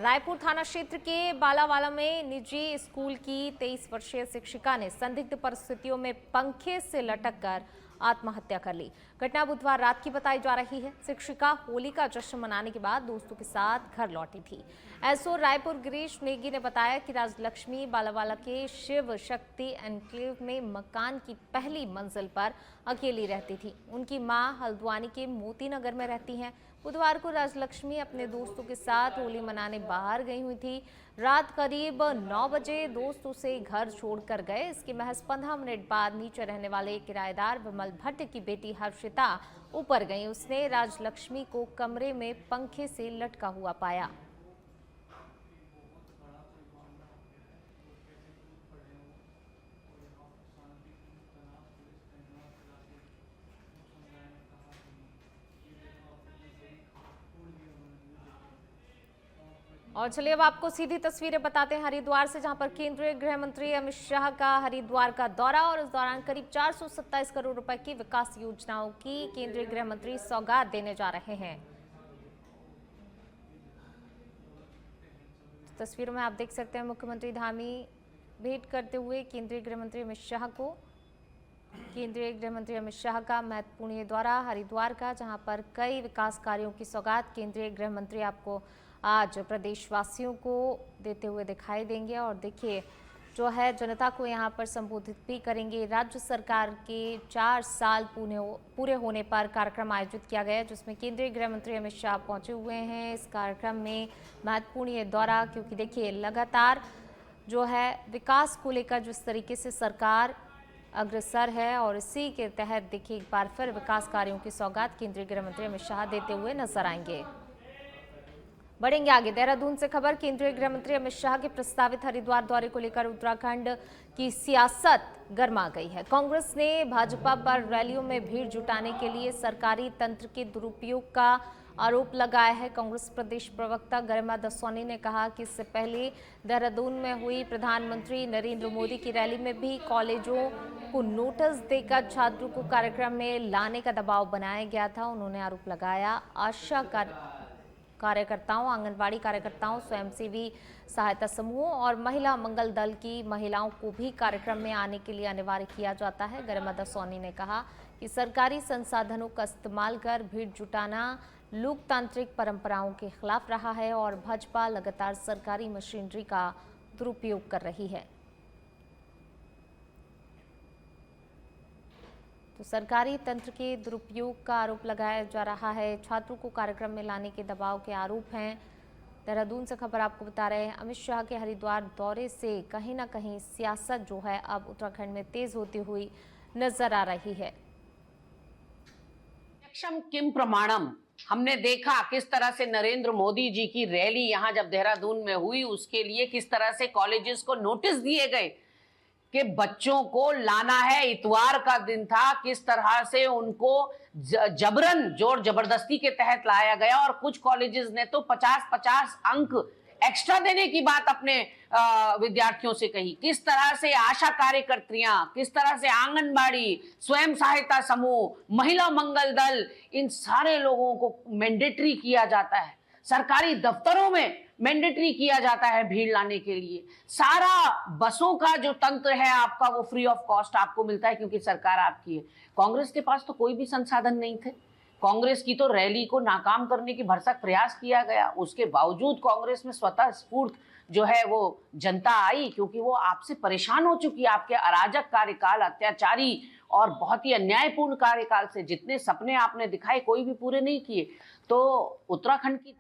रायपुर थाना क्षेत्र के बालावाला में निजी स्कूल की 23 वर्षीय शिक्षिका ने संदिग्ध परिस्थितियों में पंखे से लटक कर आत्महत्या कर ली। घटना बुधवार रात की बताई जा रही है। शिक्षिका होली का जश्न मनाने के बाद दोस्तों के साथ घर लौटी थी। एसओ रायपुर गिरीश नेगी ने बताया कि राजलक्ष्मी बालावाला के शिव शक्ति एनक्लेव में मकान की पहली मंजिल पर अकेली रहती थी। उनकी मां हल्द्वानी के मोती नगर में रहती हैं। बुधवार को राजलक्ष्मी अपने दोस्तों के साथ होली मनाने बाहर गई हुई थी। रात करीब 9 बजे दोस्त उसे घर छोड़कर गए। इसके महज 15 मिनट बाद नीचे रहने वाले किराएदार विमल भट्ट की बेटी हर्षिता ऊपर गई। उसने राजलक्ष्मी को कमरे में पंखे से लटका हुआ पाया। और चलिए अब आपको सीधी तस्वीरें बताते हैं हरिद्वार से, जहां पर केंद्रीय गृह मंत्री अमित शाह का हरिद्वार का दौरा और इस दौरान करीब 427 करोड़ रुपए की विकास योजनाओं की केंद्रीय गृह मंत्री सौगात देने जा रहे हैं। तस्वीरों में आप देख सकते हैं मुख्यमंत्री धामी भेंट करते हुए केंद्रीय गृह मंत्री अमित शाह को। केंद्रीय गृह मंत्री अमित शाह का महत्वपूर्ण ये दौरा हरिद्वार का, जहां पर कई विकास कार्यों की सौगात केंद्रीय गृह मंत्री आपको आज प्रदेशवासियों को देते हुए दिखाई देंगे। और देखिए जो है जनता को यहाँ पर संबोधित भी करेंगे। राज्य सरकार के 4 साल पूरे होने पर कार्यक्रम आयोजित किया गया, जिसमें केंद्रीय गृह मंत्री अमित शाह पहुंचे हुए हैं। इस कार्यक्रम में महत्वपूर्ण ये दौरा, क्योंकि देखिए लगातार जो है विकास को लेकर जिस तरीके से सरकार अग्रसर है, और इसी के तहत देखिए एक बार फिर विकास कार्यों की सौगात केंद्रीय गृह मंत्री अमित शाह देते हुए नजर आएंगे। बढ़ेंगे आगे। देहरादून से खबर, केंद्रीय गृह मंत्री अमित शाह के प्रस्तावित हरिद्वार दौरे को लेकर उत्तराखंड की सियासत गर्मा गई है। कांग्रेस ने भाजपा पर रैलियों में भीड़ जुटाने के लिए सरकारी तंत्र के दुरुपयोग का आरोप लगाया है। कांग्रेस प्रदेश प्रवक्ता गरिमा दसोनी ने कहा कि इससे पहले देहरादून में हुई प्रधानमंत्री नरेंद्र मोदी की रैली में भी कॉलेजों को नोटिस देकर छात्रों को कार्यक्रम में लाने का दबाव बनाया गया था। उन्होंने आरोप लगाया आशा कार्यकर्ताओं, आंगनबाड़ी कार्यकर्ताओं, स्वयंसेवी सहायता समूहों और महिला मंगल दल की महिलाओं को भी कार्यक्रम में आने के लिए अनिवार्य किया जाता है। गरिमा दसोनी ने कहा कि सरकारी संसाधनों का इस्तेमाल कर भीड़ जुटाना लोकतांत्रिक परंपराओं के खिलाफ रहा है और भाजपा लगातार सरकारी मशीनरी का दुरुपयोग कर रही है। तो सरकारी तंत्र के दुरुपयोग का आरोप लगाया जा रहा है। छात्रों को कार्यक्रम में लाने के दबाव के आरोप हैं। देहरादून से खबर आपको बता रहे हैं, अमित शाह के हरिद्वार दौरे से कहीं ना कहीं सियासत जो है अब उत्तराखंड में तेज होती हुई नजर आ रही है। किम प्रमाणम, हमने देखा किस तरह से नरेंद्र मोदी जी की रैली यहाँ जब देहरादून में हुई, उसके लिए किस तरह से कॉलेजेस को नोटिस दिए गए कि बच्चों को लाना है। इतवार का दिन था, किस तरह से उनको जबरन जोर जबरदस्ती के तहत लाया गया और कुछ कॉलेजेस ने तो 50-50 अंक एक्स्ट्रा देने की बात अपने विद्यार्थियों से कही। किस तरह से आशा कार्यकर्तियां, किस तरह से आंगनबाड़ी, स्वयं सहायता समूह, महिला मंगल दल, इन सारे लोगों को मैंडेटरी किया जाता है। सरकारी दफ्तरों में मैंडेटरी किया जाता है भीड़ लाने के लिए। सारा बसों का जो तंत्र है आपका, वो फ्री ऑफ कॉस्ट आपको मिलता है क्योंकि सरकार आपकी है। कांग्रेस के पास तो कोई भी संसाधन नहीं थे। कांग्रेस की तो रैली को नाकाम करने की भरसक प्रयास किया गया। उसके बावजूद कांग्रेस में स्वतः स्फूर्त जो है वो जनता आई, क्योंकि वो आपसे परेशान हो चुकी है। आपके अराजक कार्यकाल, अत्याचारी और बहुत ही अन्यायपूर्ण कार्यकाल से जितने सपने आपने दिखाए कोई भी पूरे नहीं किए। तो उत्तराखंड की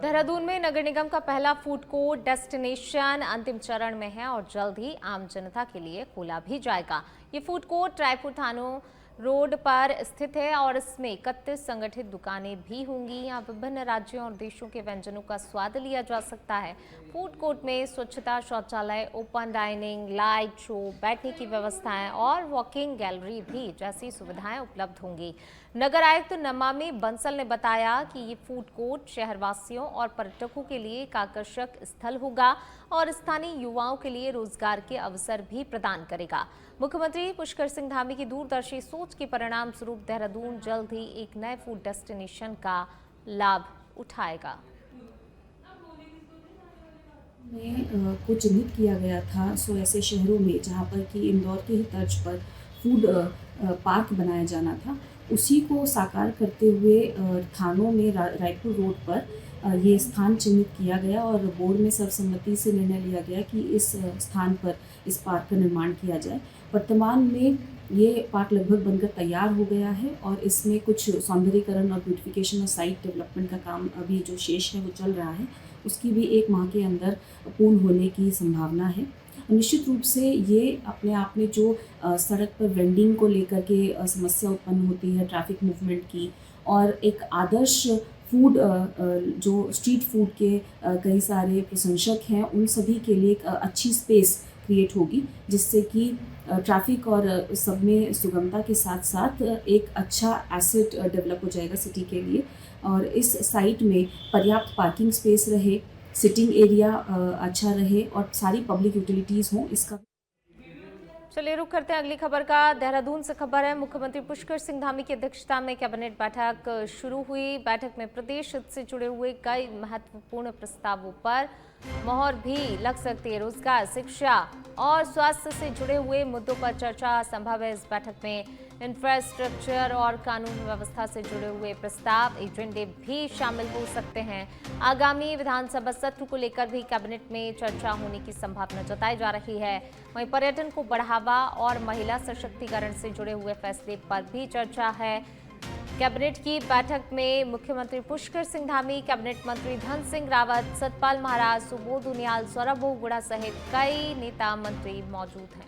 देहरादून में नगर निगम का पहला फूड कोर्ट डेस्टिनेशन अंतिम चरण में है और जल्द ही आम जनता के लिए खोला भी जाएगा। ये फूड कोर्ट रायपुर थानों रोड पर स्थित है और इसमें 31 संगठित दुकानें भी होंगी। यहाँ विभिन्न राज्यों और देशों के व्यंजनों का स्वाद लिया जा सकता है। फूड कोर्ट में स्वच्छता, शौचालय, ओपन डाइनिंग, लाइट शो, बैठने की व्यवस्थाएं और वॉकिंग गैलरी भी जैसी सुविधाएं उपलब्ध होंगी। नगर आयुक्त नमामि बंसल ने बताया कि ये फूड कोर्ट शहरवासियों और पर्यटकों के लिए एक आकर्षक स्थल होगा और स्थानीय युवाओं के लिए रोजगार के अवसर भी प्रदान करेगा। मुख्यमंत्री पुष्कर सिंह धामी की दूरदर्शी सोच के परिणाम स्वरूप देहरादून जल्द ही एक नए फूड डेस्टिनेशन का लाभ उठाएगा। को चिन्हित किया गया था 100 ऐसे शहरों में जहाँ पर कि इंदौर के ही तर्ज पर फूड पार्क बनाया जाना था, उसी को साकार करते हुए थानों में रायपुर रोड पर ये स्थान चिन्हित किया गया और बोर्ड में सर्वसम्मति से निर्णय लिया गया कि इस स्थान पर इस पार्क का निर्माण किया जाए। वर्तमान में ये पार्क लगभग बनकर तैयार हो गया है और इसमें कुछ सौंदर्यीकरण और ब्यूटिफिकेशन और साइट डेवलपमेंट का काम अभी जो शेष है वो चल रहा है, उसकी भी 1 माह के अंदर पूर्ण होने की संभावना है। निश्चित रूप से ये अपने आप में जो सड़क पर वेंडिंग को लेकर के समस्या उत्पन्न होती है ट्रैफिक मूवमेंट की, और एक आदर्श फूड जो स्ट्रीट फूड के कई सारे प्रशंसक हैं उन सभी के लिए एक अच्छी स्पेस क्रिएट होगी, जिससे कि ट्रैफिक और सब में सुगमता के साथ साथ एक अच्छा एसेट डेवलप हो जाएगा सिटी के लिए। और इस साइट में पर्याप्त पार्किंग स्पेस रहे, सिटिंग एरिया अच्छा रहे और सारी पब्लिक यूटिलिटीज़ हों, इसका। चलिए रुक करते हैं अगली खबर का। देहरादून से खबर है, मुख्यमंत्री पुष्कर सिंह धामी की अध्यक्षता में कैबिनेट बैठक शुरू हुई। बैठक में प्रदेश हित से जुड़े हुए कई महत्वपूर्ण प्रस्तावों पर मोहर भी लग सकती है। रोजगार, शिक्षा और स्वास्थ्य से जुड़े हुए मुद्दों पर चर्चा संभव है। इस बैठक में इंफ्रास्ट्रक्चर और कानून व्यवस्था से जुड़े हुए प्रस्ताव, एजेंडे भी शामिल हो सकते हैं। आगामी विधानसभा सत्र को लेकर भी कैबिनेट में चर्चा होने की संभावना जताई जा रही है। वहीं पर्यटन को बढ़ावा और महिला सशक्तिकरण से जुड़े हुए फैसले पर भी चर्चा है। कैबिनेट की बैठक में मुख्यमंत्री पुष्कर सिंह धामी, कैबिनेट मंत्री धन सिंह रावत, सतपाल महाराज, सुबोध उनियाल, सौरभ बहुगुणा सहित कई नेता मंत्री मौजूद हैं।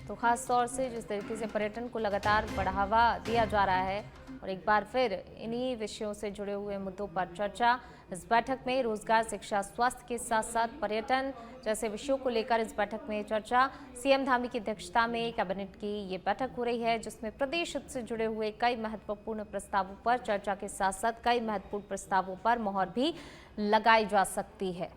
तो खास तौर से जिस तरीके से पर्यटन को लगातार बढ़ावा दिया जा रहा है और एक बार फिर इन्हीं विषयों से जुड़े हुए मुद्दों पर चर्चा। इस बैठक में रोजगार, शिक्षा, स्वास्थ्य के साथ साथ पर्यटन जैसे विषयों को लेकर इस बैठक में चर्चा। सीएम धामी की अध्यक्षता में कैबिनेट की ये बैठक हो रही है, जिसमें प्रदेश हित से जुड़े हुए कई महत्वपूर्ण प्रस्तावों पर चर्चा के साथ साथ कई महत्वपूर्ण प्रस्तावों पर मोहर भी लगाई जा सकती है।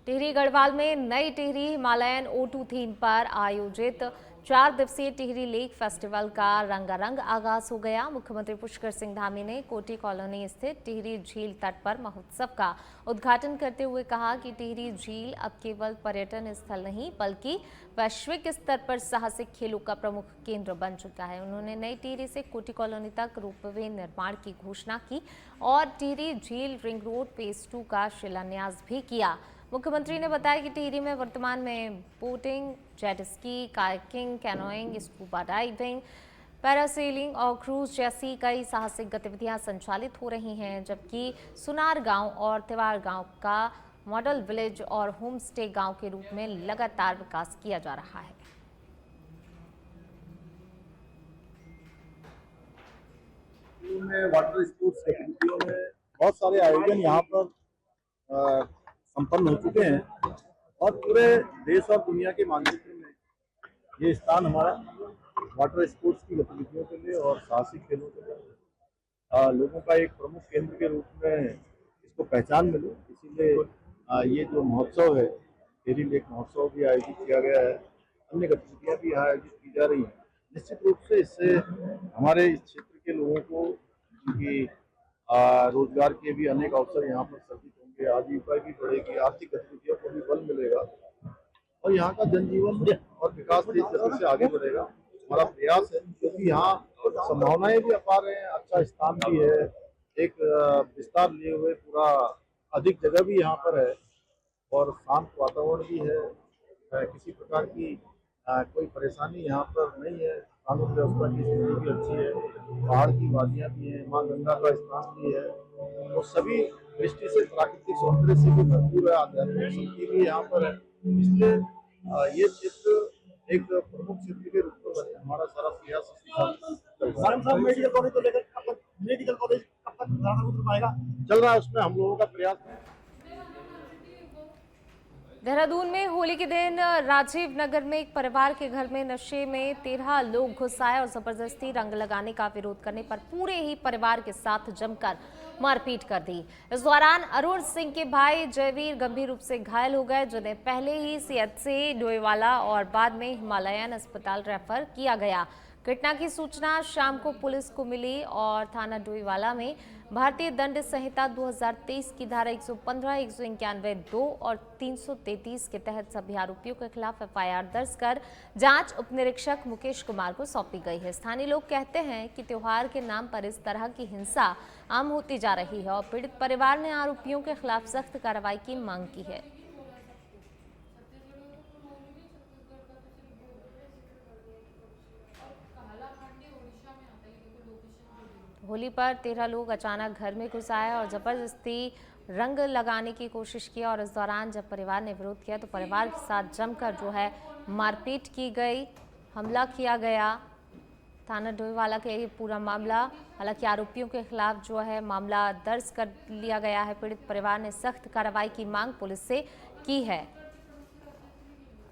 टिहरी गढ़वाल में नई टिहरी हिमालयन O2 थीम पर आयोजित 4 दिवसीय टिहरी लेक फेस्टिवल का रंगारंग आगाज हो गया। मुख्यमंत्री पुष्कर सिंह धामी ने कोटी कॉलोनी स्थित टिहरी झील तट पर महोत्सव का उद्घाटन करते हुए कहा कि टिहरी झील अब केवल पर्यटन स्थल नहीं बल्कि वैश्विक स्तर पर साहसिक खेलों का प्रमुख केंद्र बन चुका है। उन्होंने नई टिहरी से कोटी कॉलोनी तक रोपवे निर्माण की घोषणा की और टिहरी झील रिंग रोड फेज 2 का शिलान्यास भी किया। मुख्यमंत्री ने बताया कि टिहरी में वर्तमान में boating, jet ski, kayaking, canoeing, scuba diving, parasailing और क्रूज जैसी कई साहसिक गतिविधियां संचालित हो रही हैं, जबकि सुनार गांव और तिवार गांव का मॉडल विलेज और होम स्टे गांव के रूप में लगातार विकास किया जा रहा है। में वाटर स्पोर्ट्स गतिविधियों में बहुत सारे आयोजन यहाँ पर संपन्न हो चुके हैं और पूरे देश और दुनिया के मानचित्र में ये स्थान हमारा वाटर स्पोर्ट्स की गतिविधियों के लिए और साहसिक खेलों के लिए लोगों का एक प्रमुख केंद्र के रूप में इसको पहचान मिले, इसीलिए ये जो महोत्सव है टिहरी लेक महोत्सव भी आयोजित किया गया है। अन्य गतिविधियाँ भी यहाँ आयोजित की जा रही हैं। निश्चित रूप से इससे हमारे इस क्षेत्र के लोगों को उनकी रोजगार के भी अनेक अवसर यहाँ पर सर्जित होंगे, आजीविका भी बढ़ेगी, आर्थिक गतिविधियों को भी बल मिलेगा और यहाँ का जनजीवन और विकास तेज गति से आगे बढ़ेगा। हमारा प्रयास है क्योंकि यहाँ संभावनाएं भी अपार हैं, अच्छा स्थान भी है, एक विस्तार लिए हुए पूरा अधिक जगह भी यहाँ पर है और शांत वातावरण भी है। किसी प्रकार की कोई परेशानी यहाँ पर नहीं है। कानून व्यवस्था की स्थिति भी अच्छी है, पहाड़ की वादियाँ भी हैं, माँ गंगा का स्थान भी है और सभी दृष्टि से प्राकृतिक सौंदर्य से भी भरपूर है, आध्यात्मिक शक्ति भी यहाँ पर है। इसलिए ये क्षेत्र एक प्रमुख क्षेत्र के रूप में हमारा सारा प्रयास मेडिकल कॉलेज को लेकर मेडिकल कॉलेज कब तक आएगा चल रहा है, उसमें हम लोगों का प्रयास है। देहरादून में होली के दिन राजीव नगर में एक परिवार के घर में नशे में 13 लोग घुस आए और जबरदस्ती रंग लगाने का विरोध करने पर पूरे ही परिवार के साथ जमकर मारपीट कर दी। इस दौरान अरुण सिंह के भाई जयवीर गंभीर रूप से घायल हो गए, जिन्हें पहले ही सीएचसी डोईवाला और बाद में हिमालयन अस्पताल रेफर किया गया। घटना की सूचना शाम को पुलिस को मिली और थाना डोईवाला में भारतीय दंड संहिता 2023 की धारा 115, 191, 2 और 333 के तहत सभी आरोपियों के खिलाफ एफआईआर दर्ज कर जांच उप निरीक्षक मुकेश कुमार को सौंपी गई है। स्थानीय लोग कहते हैं कि त्योहार के नाम पर इस तरह की हिंसा आम होती जा रही है और पीड़ित परिवार ने आरोपियों के खिलाफ सख्त कार्रवाई की मांग की है। होली पर 13 लोग अचानक घर में घुस आए और जबरदस्ती रंग लगाने की कोशिश की और इस दौरान जब परिवार ने विरोध किया तो परिवार के साथ जमकर जो है मारपीट की गई, हमला किया गया। थाना डोईवाला के ये पूरा मामला, हालांकि आरोपियों के खिलाफ जो है मामला दर्ज कर लिया गया है। पीड़ित परिवार ने सख्त कार्रवाई की मांग पुलिस से की है।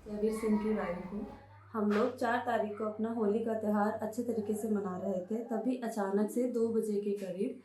जयवीर सिंह की वाइफ हूँ। हम लोग 4 तारीख को अपना होली का त्यौहार अच्छे तरीके से मना रहे थे, तभी अचानक से 2 बजे के करीब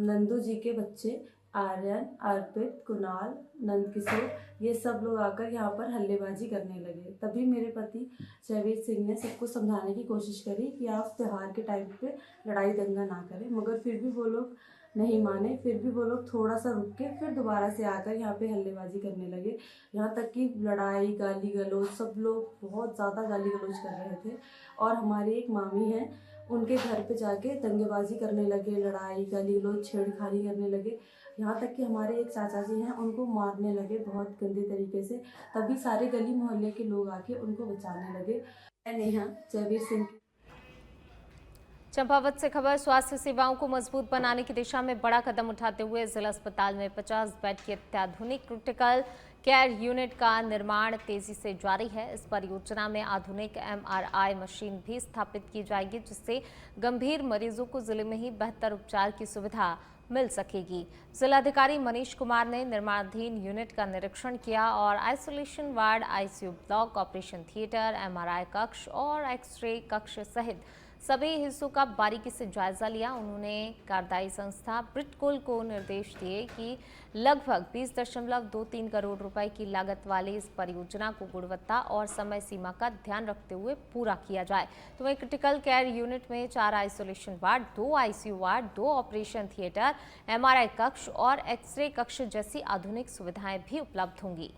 नंदू जी के बच्चे आर्यन, अर्पित, कुणाल, नंदकिशोर ये सब लोग आकर यहाँ पर हल्लेबाजी करने लगे। तभी मेरे पति जयवीर सिंह ने सबको समझाने की कोशिश करी कि आप त्यौहार के टाइम पे लड़ाई दंगा ना करें, मगर फिर भी वो लोग नहीं माने। फिर भी वो लोग थोड़ा सा रुक के फिर दोबारा से आकर यहाँ पे हल्लेबाजी करने लगे। यहाँ तक कि लड़ाई, गाली गलौज, सब लोग बहुत ज़्यादा गाली गलौज कर रहे थे। और हमारी एक मामी हैं, उनके घर पे जाके दंगेबाजी करने लगे, लड़ाई, गाली गलौज, छेड़खानी करने लगे। यहाँ तक कि हमारे एक चाचा जी हैं, उनको मारने लगे बहुत गंदे तरीके से। तभी सारे गली मोहल्ले के लोग आके उनको बचाने लगे। मैं नेहा, जयवीर सिंह। चंपावत से खबर, स्वास्थ्य सेवाओं को मजबूत बनाने की दिशा में बड़ा कदम उठाते हुए जिला अस्पताल में 50 बेड की अत्याधुनिक क्रिटिकल केयर यूनिट का निर्माण तेजी से जारी है। इस परियोजना में आधुनिक MRI मशीन भी स्थापित की जाएगी, जिससे गंभीर मरीजों को जिले में ही बेहतर उपचार की सुविधा मिल सकेगी। जिलाधिकारी मनीष कुमार ने निर्माणाधीन यूनिट का निरीक्षण किया और isolation ward, ICU block, operation theatre, MRI कक्ष और एक्सरे कक्ष सहित सभी हिस्सों का बारीकी से जायजा लिया। उन्होंने कार्यदायी संस्था ब्रिटकोल को निर्देश दिए कि लगभग 20.23 करोड़ रुपए की लागत वाली इस परियोजना को गुणवत्ता और समय सीमा का ध्यान रखते हुए पूरा किया जाए। तो वहीं क्रिटिकल केयर यूनिट में 4 isolation ward, 2 ICU ward, 2 operation theatre, MRI कक्ष और एक्सरे कक्ष जैसी आधुनिक सुविधाएं भी उपलब्ध होंगी।